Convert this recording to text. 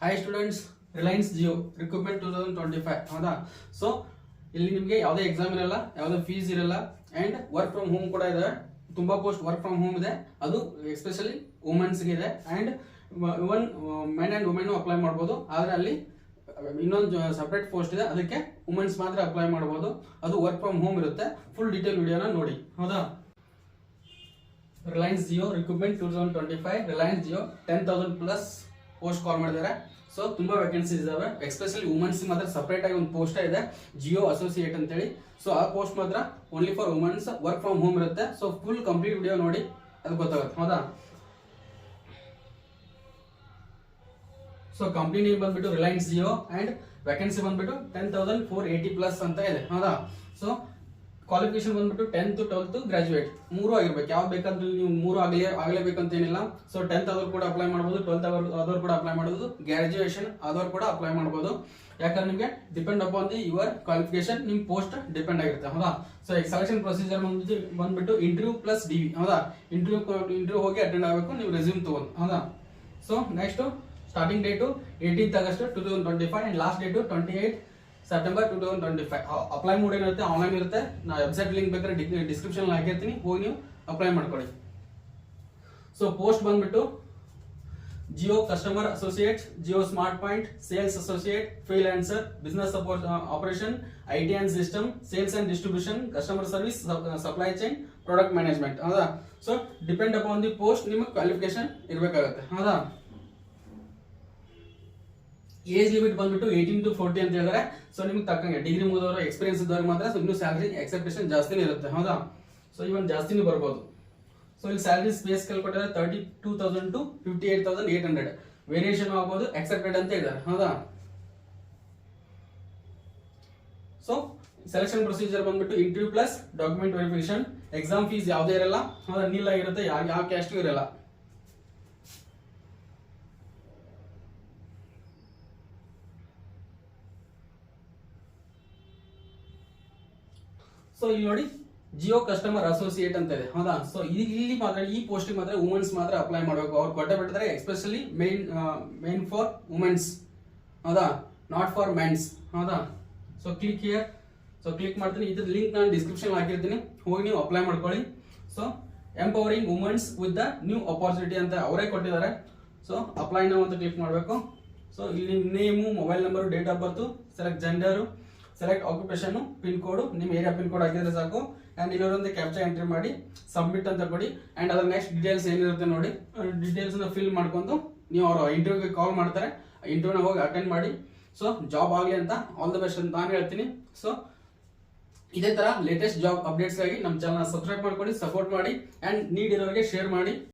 High students, Reliance Jio recruitment 2025 ಹೌದಾ. So ಇಲ್ಲಿ ನಿಮಗೆ ಯಾವುದೇ ಎಕ್ಸಾಮ್ ಇರಲ್ಲ, ಯಾವುದೇ ಫೀಸ್ ಇರಲ್ಲ, ಅಂಡ್ ವರ್ಕ್ ಫ್ರಮ್ ಹೋಮ್ ಕೂಡ ಇದೆ. ತುಂಬಾ ಪೋಸ್ಟ್ ವರ್ಕ್ ಫ್ರಮ್ ಹೋಮ್ ಇದೆ, ಅದು ಎಸ್ಪೆಷಲಿ ವುಮೆನ್ಸ್ಗೆ ಇದೆ. And even men and women apply ಮಾಡ್ಬೋದು. ಆದ್ರೆ ಅಲ್ಲಿ ಇನ್ನೊಂದು ಸಪರೇಟ್ ಪೋಸ್ಟ್ ಇದೆ, ಅದಕ್ಕೆ ವುಮೆನ್ಸ್ ಮಾತ್ರ ಅಪ್ಲೈ ಮಾಡಬಹುದು. ಅದು ವರ್ಕ್ ಫ್ರಮ್ ಹೋಮ್ ಇರುತ್ತೆ. ಫುಲ್ ಡೀಟೇಲ್ ವಿಡಿಯೋನ ನೋಡಿ ಹೌದಾ. Reliance Jio recruitment 2025 Reliance Jio 10,000 plus post call ಮಾಡಿದ್ದಾರೆ. ಸೊ ತುಂಬಾ ವೇಕೆನ್ಸೀಸ್ ಇದಾವೆ. ಎಸ್ಪೆಷಲಿ ವುಮೆನ್ಸ್ ಮಾತ್ರ ಸಪರೇಟ್ ಆಗಿ ಒಂದು ಪೋಸ್ಟ್ ಇದೆ, ಜಿಯೋ ಅಸೋಸಿಯೇಟ್ ಅಂತ ಹೇಳಿ. ಸೊ ಆ ಪೋಸ್ಟ್ ಮಾತ್ರ only for women's, work from home ಇರುತ್ತೆ. ಸೊ ಫುಲ್ ಕಂಪ್ಲೀಟ್ ವಿಡಿಯೋ ನೋಡಿ, ಅದು ಗೊತ್ತಾಗುತ್ತೆ ಹೌದಾ. ಸೊ ಕಂಪ್ನಿ ನೇಮ್ ಬಂದ್ಬಿಟ್ಟು ರಿಲಯನ್ಸ್ ಜಿಯೋ ಅಂಡ್ ವೇಕೆನ್ಸಿ ಬಂದ್ಬಿಟ್ಟು 10,480 ಪ್ಲಸ್ ಅಂತ ಇದೆ ಹೌದಾ. ಸೊ ಕ್ವಾಲಿಫಿಕೇಶನ್ ಬಂದ್ಬಿಟ್ಟು 10th 12th ಗ್ರಾಜುಯೇಟ್ ಮೂರು ಆಗಿರ್ಬೇಕು. ಯಾವ್ದು ಬೇಕಂದ್ರೆ ನೀವು ಮೂರು ಆಗಲೇಬೇಕಂತ ಏನಿಲ್ಲ. ಸೊ 10th ಆದವ್ರು ಕೂಡ ಅಪ್ಲೈ ಮಾಡಬಹುದು, 12th ಆದವ್ರು ಕೂಡ ಅಪ್ಲೈ ಮಾಡಬಹುದು, ಗ್ರಾಜುಯೇಷನ್ ಆದವ್ರು ಕೂಡ ಅಪ್ಲೈ ಮಾಡಬಹುದು. ಯಾಕಂದ್ರೆ ನಿಮಗೆ depend upon the your qualification ನಿಮ್ ಪೋಸ್ಟ್ ಡಿಪೆಂಡ್ ಆಗಿರುತ್ತೆ ಹೌದಾ. ಸೊ ಸೆಲೆಕ್ಷನ್ ಪ್ರೊಸೀಜರ್ ಬಂದ್ಬಿಟ್ಟು ಇಂಟರ್ವ್ಯೂ ಪ್ಲಸ್ ಡಿವಿ ಹೌದಾ. ಇಂಟರ್ವ್ಯೂ ಹೋಗಿ ಅಟೆಂಡ್ ಆಗಬೇಕು, ನೀವು ರೆಸ್ಯೂಮ್ ತಗೊಂಡು ಹೌದಾ. So next starting date 18th August 2025 and last date 28 September 2025. Apply mode ಏನಿರುತ್ತೆ ಆನ್ಲೈನ್ ಇರುತ್ತೆ. ನಾ ವೆಬ್ಸೈಟ್ ಲಿಂಕ್ ಬೇಕಾದ್ರೆ ಡಿಸ್ಕ್ರಿಪ್ಷನ್ ಹಾಕಿರ್ತೀನಿ, ಹೋಗಿ ನೀವು ಅಪ್ಲೈ ಮಾಡ್ಕೊಳ್ಳಿ. ಸೊ ಪೋಸ್ಟ್ ಬಂದ್ಬಿಟ್ಟು Jio customer associate, Jio smart point, sales associate, freelancer, business support operation, IT and system, sales and distribution, customer service, supply chain, product management ಹೌದಾ. So depend upon the post ನಿಮಗೆ qualification ಇರಬೇಕಾಗುತ್ತೆ ಹೌದಾ. Age limit ಬಂದ್ಬಿಟ್ಟು 18 to 40 ಅಂತ ಹೇಳಿದ್ರೆ. So ನಿಮ್ಗೆ ತಕ್ಕಂಗೆ degree ಮುಗಿದವರು, experience ಇದ್ದವ್ರು ಮಾತ್ರ ಇನ್ನೂ ಸ್ಯಾಲರಿ ಎಕ್ಸೆಪ್ಟೇಷನ್ ಜಾಸ್ತಿನೇ ಇರುತ್ತೆ ಹೌದಾ. ಸೊ ಇವನ್ ಜಾಸ್ತಿನೂ ಬರ್ಬೋದು. ಸೊ ಇಲ್ಲಿ ಸ್ಯಾಲರಿ ಸ್ಪೇಸ್ ಕೇಳ್ಕೊಟ್ಟಿದ್ದಾರೆ 32,000 to 58,800. ವೇರಿಯೇಷನ್ ಆಗ್ಬೋದು, ಎಕ್ಸೆಪ್ಟೆಡ್ ಅಂತ ಹೇಳಿದ್ದಾರೆ ಹೌದಾ. ಸೊ ಸೆಲೆಕ್ಷನ್ ಪ್ರೊಸೀಜರ್ ಬಂದ್ಬಿಟ್ಟು interview plus document verification. Exam fees ಯಾವುದೇ ಇರಲ್ಲ ಹೌದಾ, ನೀಲ್ ಆಗಿರುತ್ತೆ, ಯಾವ ಕ್ಯಾಸ್ಟು ಇರಲ್ಲ. ಸೊ ಇಲ್ಲಿ ನೋಡಿ ಜಿಯೋ ಕಸ್ಟಮರ್ ಅಸೋಸಿಯೇಟ್ ಅಂತ ಇದೆ ಹೌದಾ. ಸೊ ಇಲ್ಲಿ ಮಾತ್ರ ಈ ಪೋಸ್ಟ್ ಮಾತ್ರ ವುಮೆನ್ಸ್ ಮಾತ್ರ ಅಪ್ಲೈ ಮಾಡಬೇಕು. ಅವ್ರು ಕೊಟ್ಟೆ ಬಿಟ್ಟಿದ್ದಾರೆ ಎಸ್ಪೆಷಲಿ ಮೇನ್ ಫಾರ್ ವುಮೆನ್ಸ್ ಹೌದಾ, ನಾಟ್ ಫಾರ್ ಮೆನ್ಸ್ ಹೌದಾ. So click here. So click ಮಾಡ್ತೀನಿ, ಇದ್ರ ಲಿಂಕ್ ನಾನು ಡಿಸ್ಕ್ರಿಪ್ಷನ್ ಹಾಕಿರ್ತೀನಿ, ಹೋಗಿ ನೀವು ಅಪ್ಲೈ ಮಾಡ್ಕೊಳ್ಳಿ. So empowering women's with the new opportunity ಅಂತ ಅವರೇ ಕೊಟ್ಟಿದ್ದಾರೆ. ಸೊ ಅಪ್ಲೈ ನಾವು ಅಂತ ಕ್ಲಿಕ್ ಮಾಡಬೇಕು. ಸೊ ಇಲ್ಲಿ name, mobile number, date of birth, select gender, select occupation, pin code, ನಿಮ್ಮ ಏರಿಯಾ ಪಿನ್ ಕೋಡ್ ಹಾಕಿದ್ರೆ ಸಾಕು. ಅಂಡ್ ಇನ್ನೊಂದು ಕ್ಯಾಪ್ಚಾ ಎಂಟ್ರಿ ಮಾಡಿ ಸಬ್ಮಿಟ್ ಅಂತ ಕೊಡಿ. ಅಂಡ್ ಅದರ ನೆಕ್ಸ್ಟ್ ಡೀಟೇಲ್ಸ್ ಏನಿರುತ್ತೆ ನೋಡಿ, ಡೀಟೇಲ್ಸ್ ಫಿಲ್ ಮಾಡ್ಕೊಂಡು ನೀವು ಅವರು ಇಂಟರ್ವ್ಯೂಗೆ ಕಾಲ್ ಮಾಡ್ತಾರೆ, ಇಂಟರ್ವ್ಯೂನ ಹೋಗಿ ಅಟೆಂಡ್ ಮಾಡಿ. ಸೊ ಜಾಬ್ ಆಗಲಿ ಅಂತ ಆಲ್ ದ ಬೆಸ್ಟ್ ಅಂತ ನಾನು ಹೇಳ್ತೀನಿ. ಸೊ ಇದೇ ತರ ಲೇಟೆಸ್ಟ್ ಜಾಬ್ ಅಪ್ಡೇಟ್ಸ್ ಆಗಿ ನಮ್ಮ ಚಾನಲ್ ಸಬ್ಸ್ಕ್ರೈಬ್ ಮಾಡ್ಕೊಳ್ಳಿ, ಸಪೋರ್ಟ್ ಮಾಡಿ, ಅಂಡ್ ನೀಡ್ ಇರೋರಿಗೆ ಶೇರ್ ಮಾಡಿ.